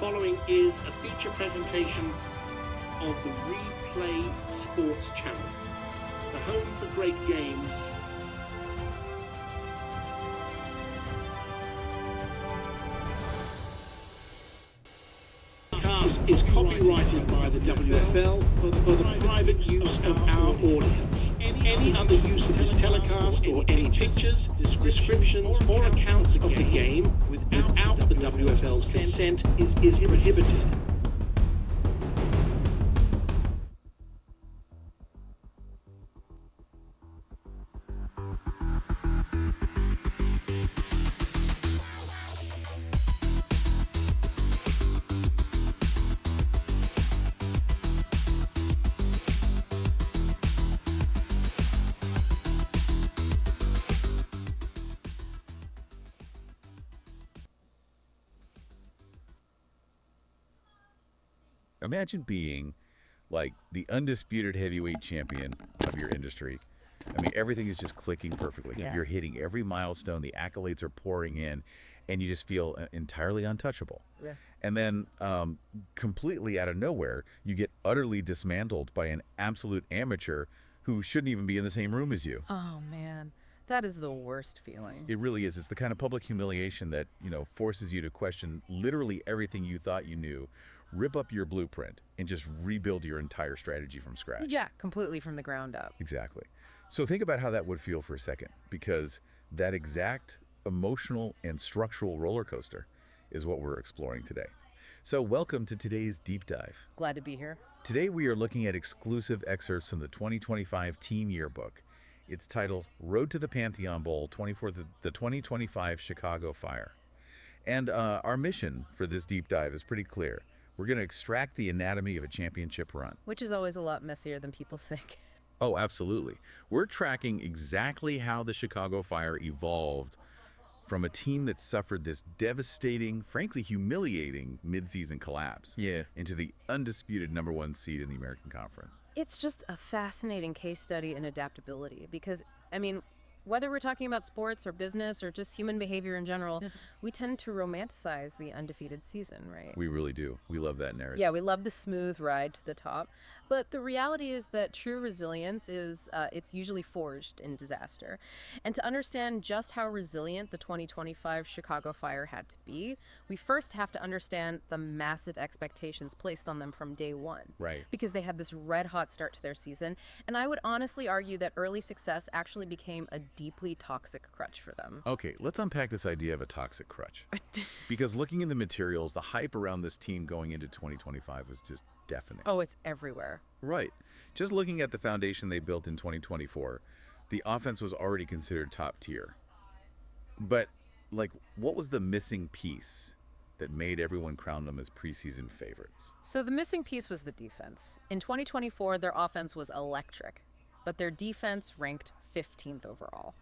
following is a feature presentation of the Replay Sports Channel, the home for great games. Cast is copyrighted by the WFL for the private use of our audience. Any other use of this telecast or any pictures, descriptions, or accounts of the game without the WFL's consent is prohibited. Imagine being like the undisputed heavyweight champion of your industry. I mean, everything is just clicking perfectly. Yeah. You're hitting every milestone. The accolades are pouring in, and you just feel entirely untouchable. Yeah. And then completely out of nowhere, you get utterly dismantled by an absolute amateur who shouldn't even be in the same room as you. Oh, man. That is the worst feeling. It really is. It's the kind of public humiliation that, forces you to question literally everything you thought you knew, rip up your blueprint, and just rebuild your entire strategy from scratch. Yeah, completely from the ground up. Exactly. So think about how that would feel for a second, because that exact emotional and structural roller coaster is what we're exploring today. So welcome to today's deep dive. Glad to be here. Today we are looking at exclusive excerpts from the 2025 Team Yearbook. It's titled Road to the Pantheon Bowl, the 2025 Chicago Fire. And our mission for this deep dive is pretty clear. We're going to extract the anatomy of a championship run. Which is always a lot messier than people think. Oh, absolutely. We're tracking exactly how the Chicago Fire evolved from a team that suffered this devastating, frankly humiliating midseason collapse into the undisputed #1 seed in the American Conference. It's just a fascinating case study in adaptability because, whether we're talking about sports or business or just human behavior in general, we tend to romanticize the undefeated season, right? We really do. We love that narrative. Yeah, we love the smooth ride to the top. But the reality is that true resilience is, it's usually forged in disaster. And to understand just how resilient the 2025 Chicago Fire had to be, we first have to understand the massive expectations placed on them from day one. Right. Because they had this red hot start to their season. And I would honestly argue that early success actually became a deeply toxic crutch for them. Okay, let's unpack this idea of a toxic crutch. Because looking in the materials, the hype around this team going into 2025 was just deafening. Oh, it's everywhere. Right. Just looking at the foundation they built in 2024, the offense was already considered top tier. But, what was the missing piece that made everyone crown them as preseason favorites? So the missing piece was the defense. In 2024, their offense was electric, but their defense ranked 15th overall.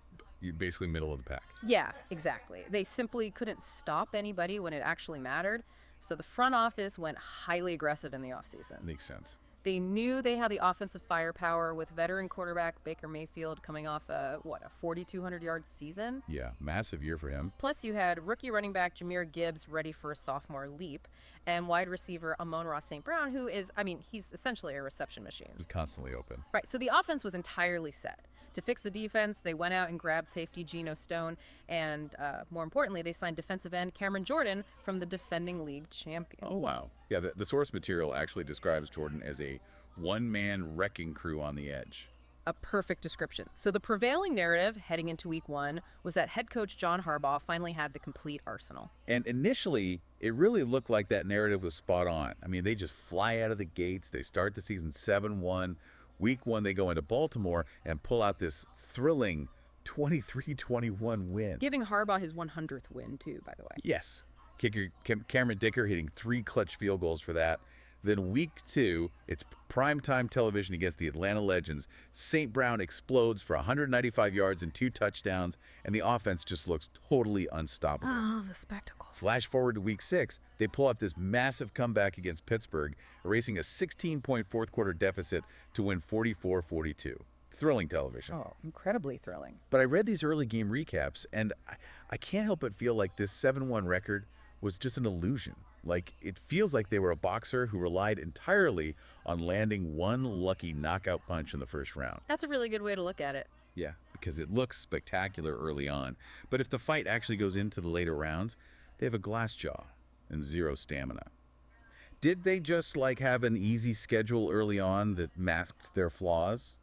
Basically middle of the pack. Yeah, exactly. They simply couldn't stop anybody when it actually mattered. So the front office went highly aggressive in the offseason. Makes sense. They knew they had the offensive firepower with veteran quarterback Baker Mayfield coming off a 4,200-yard season. Yeah, massive year for him. Plus you had rookie running back Jahmyr Gibbs ready for a sophomore leap, and wide receiver Amon-Ra St. Brown, who is, he's essentially a reception machine. It was constantly open. Right, so the offense was entirely set. To fix the defense, they went out and grabbed safety Geno Stone, and more importantly, they signed defensive end Cameron Jordan from the defending league champion. Oh, wow. Yeah, the source material actually describes Jordan as a one-man wrecking crew on the edge. A perfect description. So the prevailing narrative heading into week one was that head coach John Harbaugh finally had the complete arsenal. And initially, it really looked like that narrative was spot on. They just fly out of the gates. They start the season 7-1. Week one, they go into Baltimore and pull out this thrilling 23-21 win. Giving Harbaugh his 100th win, too, by the way. Yes. Kicker Cameron Dicker hitting 3 clutch field goals for that. Then week 2, it's primetime television against the Atlanta Legends. St. Brown explodes for 195 yards and 2 touchdowns, and the offense just looks totally unstoppable. Oh, the spectacle. Flash forward to week 6, they pull off this massive comeback against Pittsburgh, erasing a 16-point fourth quarter deficit to win 44-42. Thrilling television. Oh, incredibly thrilling. But I read these early game recaps, and I can't help but feel like this 7-1 record was just an illusion. Like, it feels like they were a boxer who relied entirely on landing one lucky knockout punch in the first round. That's a really good way to look at it. Yeah, because it looks spectacular early on. But if the fight actually goes into the later rounds, they have a glass jaw and zero stamina. Did they just, like, have an easy schedule early on that masked their flaws?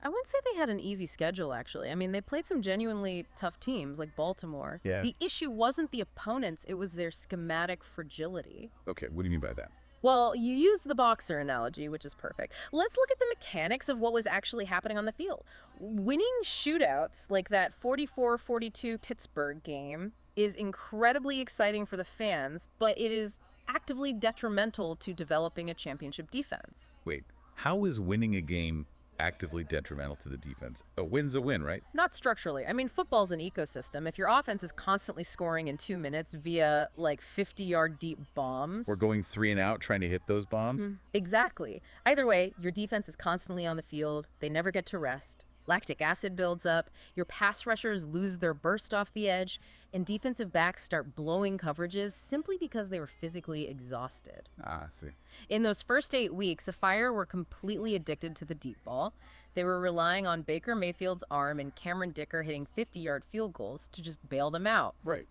I wouldn't say they had an easy schedule, actually. I mean, they played some genuinely tough teams like Baltimore. Yeah. The issue wasn't the opponents, it was their schematic fragility. Okay, what do you mean by that? Well, you use the boxer analogy, which is perfect. Let's look at the mechanics of what was actually happening on the field. Winning shootouts like that 44-42 Pittsburgh game is incredibly exciting for the fans, but it is actively detrimental to developing a championship defense. Wait, how is winning a game actively detrimental to the defense? A win's a win, right? Not structurally. I mean, football's an ecosystem. If your offense is constantly scoring in 2 minutes via like 50-yard deep bombs. We're going 3 and out trying to hit those bombs? Exactly. Either way, your defense is constantly on the field. They never get to rest. Lactic acid builds up. Your pass rushers lose their burst off the edge. And defensive backs start blowing coverages simply because they were physically exhausted. Ah, I see. In those first 8 weeks, the Fire were completely addicted to the deep ball. They were relying on Baker Mayfield's arm and Cameron Dicker hitting 50-yard field goals to just bail them out. Right.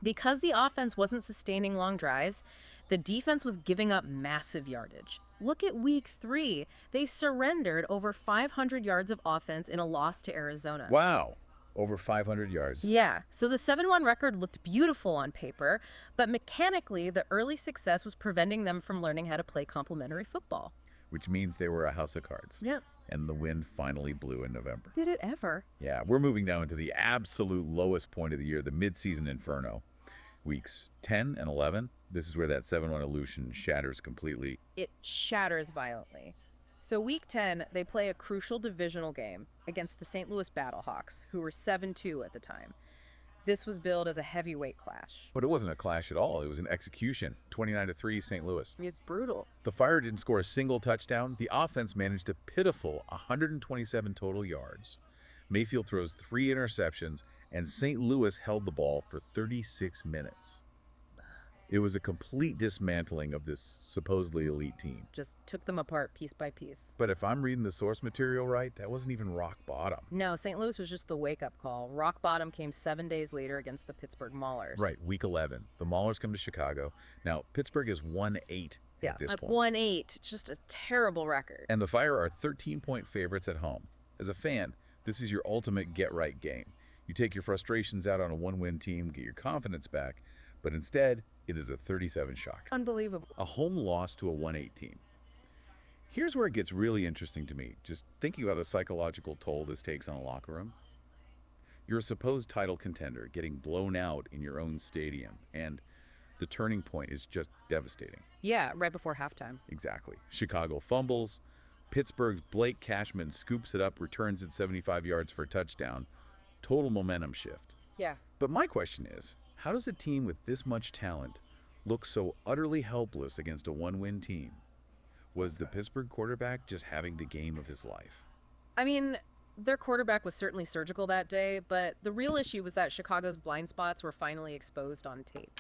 Because the offense wasn't sustaining long drives, the defense was giving up massive yardage. Look at week 3. They surrendered over 500 yards of offense in a loss to Arizona. Wow. Over 500 yards. Yeah, so the 7-1 record looked beautiful on paper, but mechanically, the early success was preventing them from learning how to play complementary football. Which means they were a house of cards. Yeah. And the wind finally blew in November. Did it ever? Yeah, we're moving now into the absolute lowest point of the year, the midseason inferno. Weeks 10 and 11, this is where that 7-1 illusion shatters completely. It shatters violently. So week 10, they play a crucial divisional game against the St. Louis Battlehawks, who were 7-2 at the time. This was billed as a heavyweight clash. But it wasn't a clash at all. It was an execution. 29-3 St. Louis. It's brutal. The Fire didn't score a single touchdown. The offense managed a pitiful 127 total yards. Mayfield throws 3 interceptions, and St. Louis held the ball for 36 minutes. It was a complete dismantling of this supposedly elite team. Just took them apart piece by piece. But if I'm reading the source material right, that wasn't even rock bottom. No, St. Louis was just the wake-up call. Rock bottom came 7 days later against the Pittsburgh Maulers. Right, week 11. The Maulers come to Chicago. Now, Pittsburgh is 1-8 at this point. 1-8. Just a terrible record. And the Fire are 13-point favorites at home. As a fan, this is your ultimate get-right game. You take your frustrations out on a one-win team, get your confidence back, but instead, it is a 37 shock. Unbelievable. A home loss to a 1-8 team. Here's where it gets really interesting to me, just thinking about the psychological toll this takes on a locker room. You're a supposed title contender getting blown out in your own stadium, and the turning point is just devastating. Yeah, right before halftime. Exactly. Chicago fumbles. Pittsburgh's Blake Cashman scoops it up, returns it 75 yards for a touchdown. Total momentum shift. Yeah. But my question is, how does a team with this much talent look so utterly helpless against a one-win team? Was the Pittsburgh quarterback just having the game of his life? I mean, their quarterback was certainly surgical that day, but the real issue was that Chicago's blind spots were finally exposed on tape.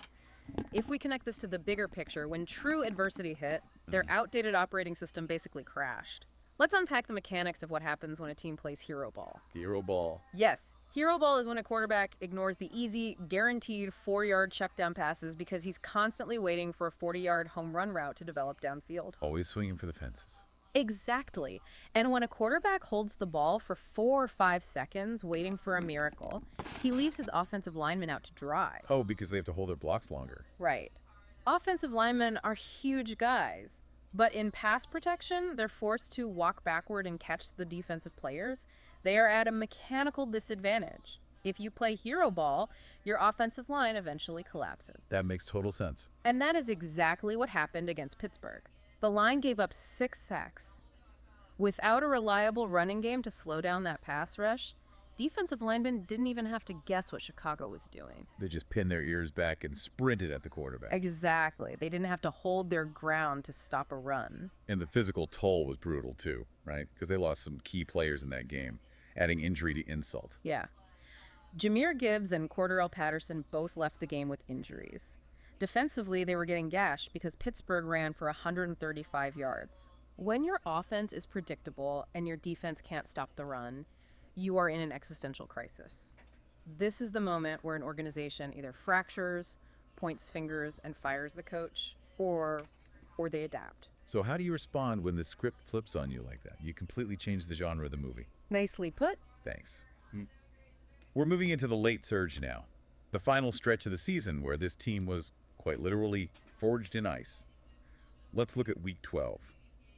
If we connect this to the bigger picture, when true adversity hit, their outdated operating system basically crashed. Let's unpack the mechanics of what happens when a team plays hero ball. Hero ball. Yes, hero ball is when a quarterback ignores the easy, guaranteed 4-yard checkdown passes because he's constantly waiting for a 40-yard home run route to develop downfield. Always swinging for the fences. Exactly. And when a quarterback holds the ball for 4 or 5 seconds waiting for a miracle, he leaves his offensive linemen out to dry. Oh, because they have to hold their blocks longer. Right. Offensive linemen are huge guys, but in pass protection, they're forced to walk backward and catch the defensive players. They are at a mechanical disadvantage. If you play hero ball, your offensive line eventually collapses. That makes total sense. And that is exactly what happened against Pittsburgh. The line gave up 6 sacks. Without a reliable running game to slow down that pass rush, defensive linemen didn't even have to guess what Chicago was doing. They just pinned their ears back and sprinted at the quarterback. Exactly. They didn't have to hold their ground to stop a run. And the physical toll was brutal too, right? Because they lost some key players in that game, adding injury to insult. Yeah. Jahmyr Gibbs and Cordarrelle Patterson both left the game with injuries. Defensively, they were getting gashed because Pittsburgh ran for 135 yards. When your offense is predictable and your defense can't stop the run, you are in an existential crisis. This is the moment where an organization either fractures, points fingers, and fires the coach, or they adapt. So how do you respond when the script flips on you like that? You completely change the genre of the movie. Nicely put. Thanks. We're moving into the late surge now, the final stretch of the season where this team was quite literally forged in ice. Let's look at Week 12.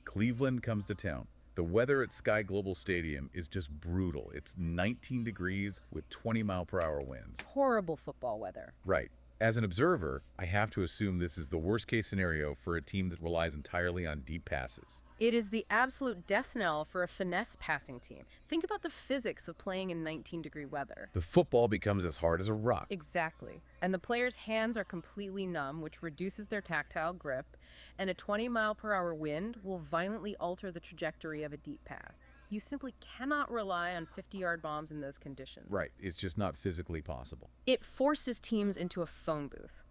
Cleveland comes to town. The weather at Sky Global Stadium is just brutal. It's 19 degrees with 20-mile-per-hour winds. Horrible football weather. Right. As an observer, I have to assume this is the worst-case scenario for a team that relies entirely on deep passes. It is the absolute death knell for a finesse passing team. Think about the physics of playing in 19-degree weather. The football becomes as hard as a rock. Exactly. And the players' hands are completely numb, which reduces their tactile grip, and a 20-mile-per-hour wind will violently alter the trajectory of a deep pass. You simply cannot rely on 50-yard bombs in those conditions. Right. It's just not physically possible. It forces teams into a phone booth.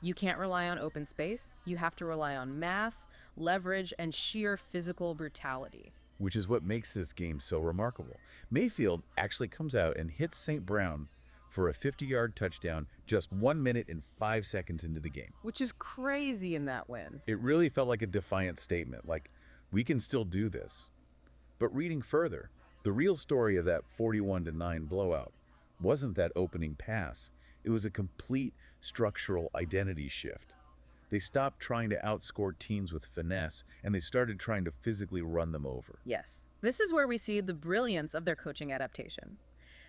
You can't rely on open space. You have to rely on mass, leverage, and sheer physical brutality. Which is what makes this game so remarkable. Mayfield actually comes out and hits St. Brown for a 50-yard touchdown just 1 minute and 5 seconds into the game. Which is crazy in that win. It really felt like a defiant statement, like, we can still do this. But reading further, the real story of that 41-9 blowout wasn't that opening pass. It was a complete structural identity shift. They stopped trying to outscore teams with finesse, and they started trying to physically run them over. Yes, this is where we see the brilliance of their coaching adaptation.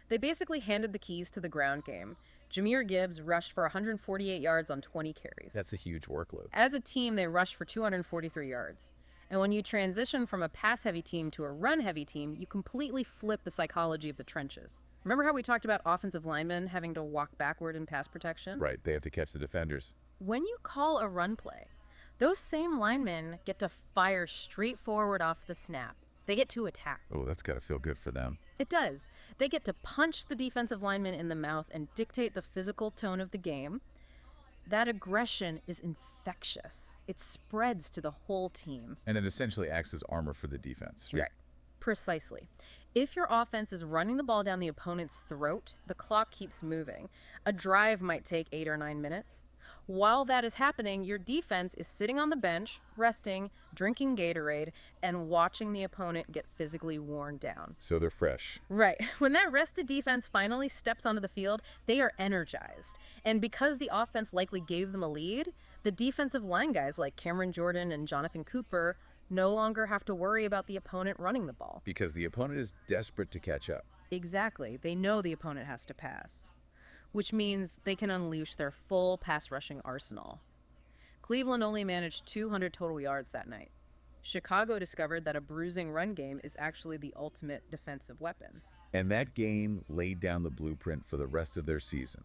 They basically handed the keys to the ground game. Jahmyr Gibbs rushed for 148 yards on 20 carries. That's a huge workload. As a team, they rushed for 243 yards. And when you transition from a pass-heavy team to a run-heavy team, you completely flip the psychology of the trenches. Remember how we talked about offensive linemen having to walk backward in pass protection? Right, they have to catch the defenders. When you call a run play, those same linemen get to fire straight forward off the snap. They get to attack. Oh, that's got to feel good for them. It does. They get to punch the defensive lineman in the mouth and dictate the physical tone of the game. That aggression is infectious. It spreads to the whole team. And it essentially acts as armor for the defense. Right. Precisely. If your offense is running the ball down the opponent's throat, the clock keeps moving. A drive might take 8 or 9 minutes. While that is happening, your defense is sitting on the bench, resting, drinking Gatorade, and watching the opponent get physically worn down. So they're fresh. Right. When that rested defense finally steps onto the field, they are energized. And because the offense likely gave them a lead, the defensive line guys like Cameron Jordan and Jonathan Cooper no longer have to worry about the opponent running the ball. Because the opponent is desperate to catch up. Exactly. They know the opponent has to pass, which means they can unleash their full pass rushing arsenal. Cleveland only managed 200 total yards that night. Chicago discovered that a bruising run game is actually the ultimate defensive weapon. And that game laid down the blueprint for the rest of their season.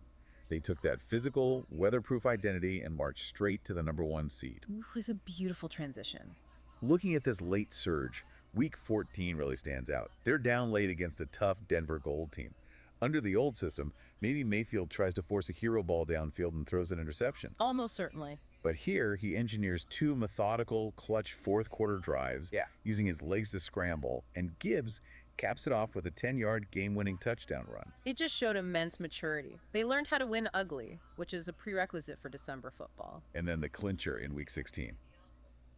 They took that physical, weatherproof identity and marched straight to the #1 seed. It was a beautiful transition. Looking at this late surge, Week 14 really stands out. They're down late against a tough Denver Gold team. Under the old system, maybe Mayfield tries to force a hero ball downfield and throws an interception. Almost certainly. But here, he engineers 2 methodical, clutch fourth-quarter drives, using his legs to scramble, and Gibbs caps it off with a 10-yard game-winning touchdown run. It just showed immense maturity. They learned how to win ugly, which is a prerequisite for December football. And then the clincher in Week 16.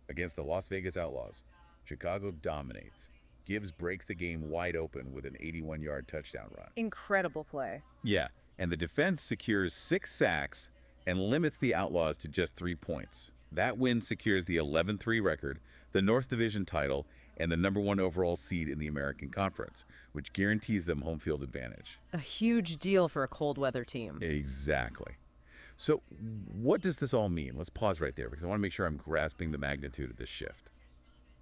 Against the Las Vegas Outlaws, Chicago dominates. Gibbs breaks the game wide open with an 81-yard touchdown run. Incredible play. Yeah, and the defense secures 6 sacks and limits the Outlaws to just 3 points. That win secures the 11-3 record, the North Division title, and the #1 overall seed in the American Conference, which guarantees them home field advantage. A huge deal for a cold weather team. Exactly. So what does this all mean? Let's pause right there because I want to make sure I'm grasping the magnitude of this shift.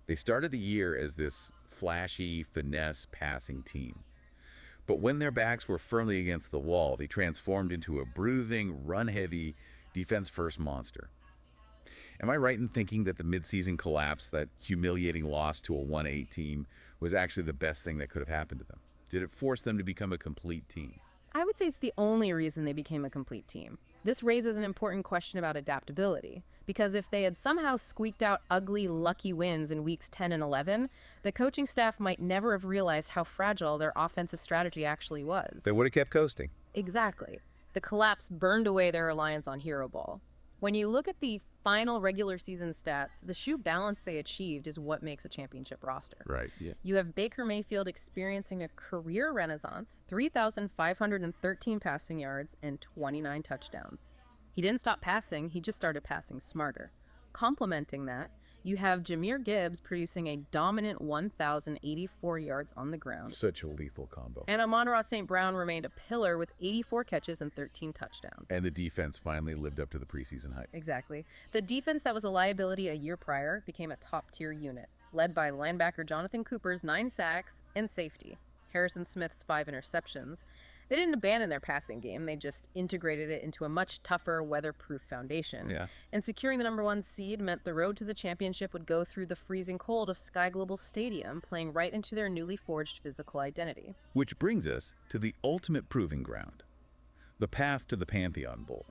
They started the year as this flashy, finesse passing team. But when their backs were firmly against the wall, they transformed into a bruising, run-heavy, defense-first monster. Am I right in thinking that the midseason collapse, that humiliating loss to a 1-8 team, was actually the best thing that could have happened to them? Did it force them to become a complete team? I would say it's the only reason they became a complete team. This raises an important question about adaptability, because if they had somehow squeaked out ugly, lucky wins in weeks 10 and 11, the coaching staff might never have realized how fragile their offensive strategy actually was. They would have kept coasting. Exactly. The collapse burned away their reliance on Hero Ball. When you look at the final regular season stats, the shoe balance they achieved is what makes a championship roster. Right, yeah. You have Baker Mayfield experiencing a career renaissance, 3,513 passing yards and 29 touchdowns. He didn't stop passing, he just started passing smarter. Complementing that, you have Jahmyr Gibbs producing a dominant 1,084 yards on the ground. Such a lethal combo. And Amon-Ra St. Brown remained a pillar with 84 catches and 13 touchdowns. And the defense finally lived up to the preseason hype. Exactly. The defense that was a liability a year prior became a top-tier unit, led by linebacker Jonathan Cooper's 9 sacks and safety, Harrison Smith's 5 interceptions. They didn't abandon their passing game, they just integrated it into a much tougher, weatherproof foundation. Yeah. And securing the number 1 seed meant the road to the championship would go through the freezing cold of Sky Global Stadium, playing right into their newly forged physical identity. Which brings us to the ultimate proving ground, the path to the Pantheon Bowl.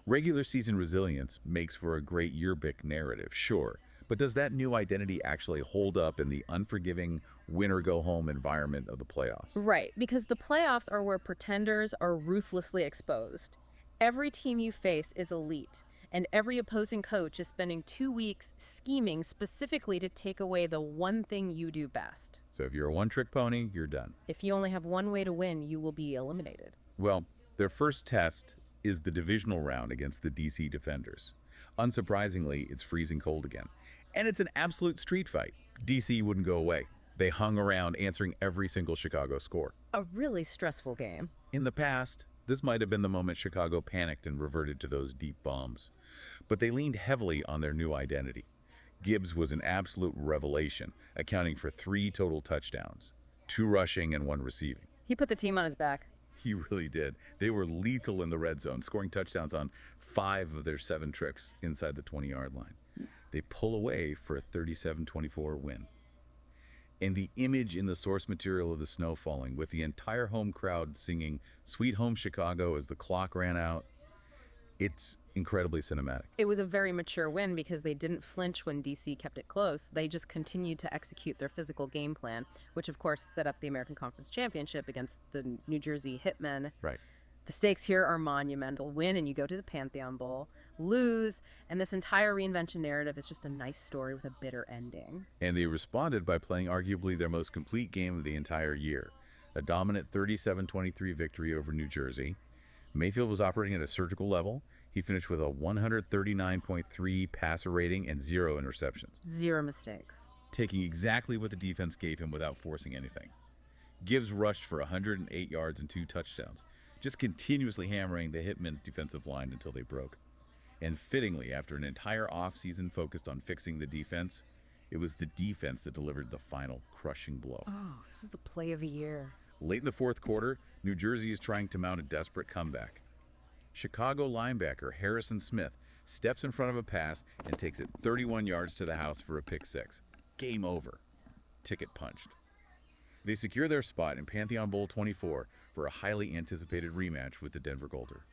Regular season resilience makes for a great yearbook narrative, sure, but does that new identity actually hold up in the unforgiving win-or-go-home environment of the playoffs? Right, because the playoffs are where pretenders are ruthlessly exposed. Every team you face is elite, and every opposing coach is spending 2 weeks scheming specifically to take away the one thing you do best. So if you're a one-trick pony, you're done. If you only have one way to win, you will be eliminated. Well, their first test is the divisional round against the DC Defenders. Unsurprisingly, it's freezing cold again. And it's an absolute street fight. DC wouldn't go away. They hung around answering every single Chicago score. A really stressful game. In the past, this might have been the moment Chicago panicked and reverted to those deep bombs. But they leaned heavily on their new identity. Gibbs was an absolute revelation, accounting for 3 total touchdowns, 2 rushing and 1 receiving. He put the team on his back. He really did. They were lethal in the red zone, scoring touchdowns on 5 of their 7 trips inside the 20-yard line. They pull away for a 37-24 win. And the image in the source material of the snow falling, with the entire home crowd singing Sweet Home Chicago as the clock ran out, it's incredibly cinematic. It was a very mature win because they didn't flinch when DC kept it close. They just continued to execute their physical game plan, which of course set up the American Conference Championship against the New Jersey Hitmen. Right. The stakes here are monumental. Win and you go to the Pantheon Bowl. Lose, and this entire reinvention narrative is just a nice story with a bitter ending. And they responded by playing arguably their most complete game of the entire year. A dominant 37-23 victory over New Jersey. Mayfield was operating at a surgical level. He finished with a 139.3 passer rating and 0 interceptions. 0 mistakes. Taking exactly what the defense gave him without forcing anything. Gibbs rushed for 108 yards and 2 touchdowns, just continuously hammering the Hitmen's defensive line until they broke. And fittingly, after an entire offseason focused on fixing the defense, it was the defense that delivered the final crushing blow. Oh, this is the play of the year. Late in the fourth quarter, New Jersey is trying to mount a desperate comeback. Chicago linebacker Harrison Smith steps in front of a pass and takes it 31 yards to the house for a pick 6. Game over. Ticket punched. They secure their spot in Pantheon Bowl 24 for a highly anticipated rematch with the Denver Golder.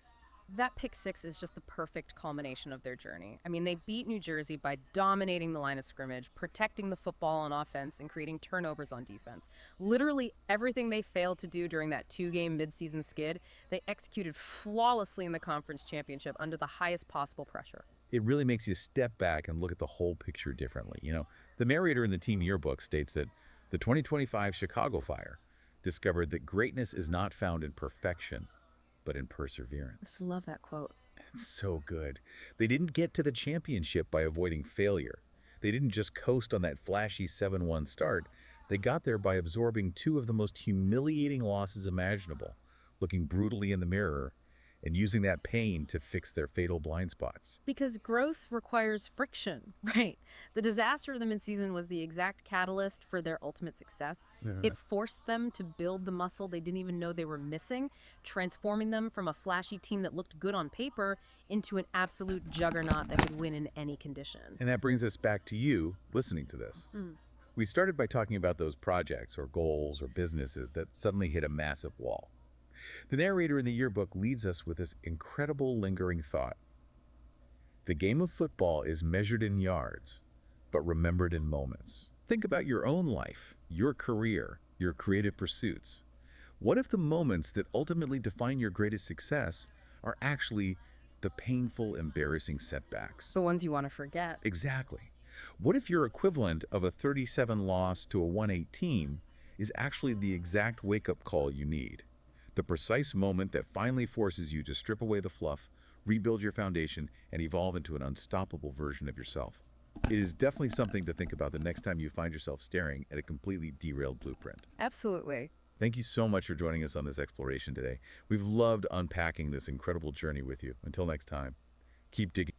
That pick 6 is just the perfect culmination of their journey. I mean, they beat New Jersey by dominating the line of scrimmage, protecting the football on offense, and creating turnovers on defense. Literally everything they failed to do during that 2-game midseason skid, they executed flawlessly in the conference championship under the highest possible pressure. It really makes you step back and look at the whole picture differently. You know, the narrator in the team yearbook states that the 2025 Chicago Fire discovered that greatness is not found in perfection, but in perseverance. Love that quote. It's so good. They didn't get to the championship by avoiding failure. They didn't just coast on that flashy 7-1 start. They got there by absorbing 2 of the most humiliating losses imaginable, looking brutally in the mirror, and using that pain to fix their fatal blind spots. Because growth requires friction, right? The disaster of the midseason was the exact catalyst for their ultimate success. It forced them to build the muscle they didn't even know they were missing, transforming them from a flashy team that looked good on paper into an absolute juggernaut that could win in any condition. And that brings us back to you listening to this. We started by talking about those projects or goals or businesses that suddenly hit a massive wall. The narrator in the yearbook leads us with this incredible lingering thought. The game of football is measured in yards, but remembered in moments. Think about your own life, your career, your creative pursuits. What if the moments that ultimately define your greatest success are actually the painful, embarrassing setbacks? The ones you want to forget. Exactly. What if your equivalent of a 37 loss to a 1-8 team is actually the exact wake-up call you need? The precise moment that finally forces you to strip away the fluff, rebuild your foundation, and evolve into an unstoppable version of yourself. It is definitely something to think about the next time you find yourself staring at a completely derailed blueprint. Absolutely. Thank you so much for joining us on this exploration today. We've loved unpacking this incredible journey with you. Until next time, keep digging.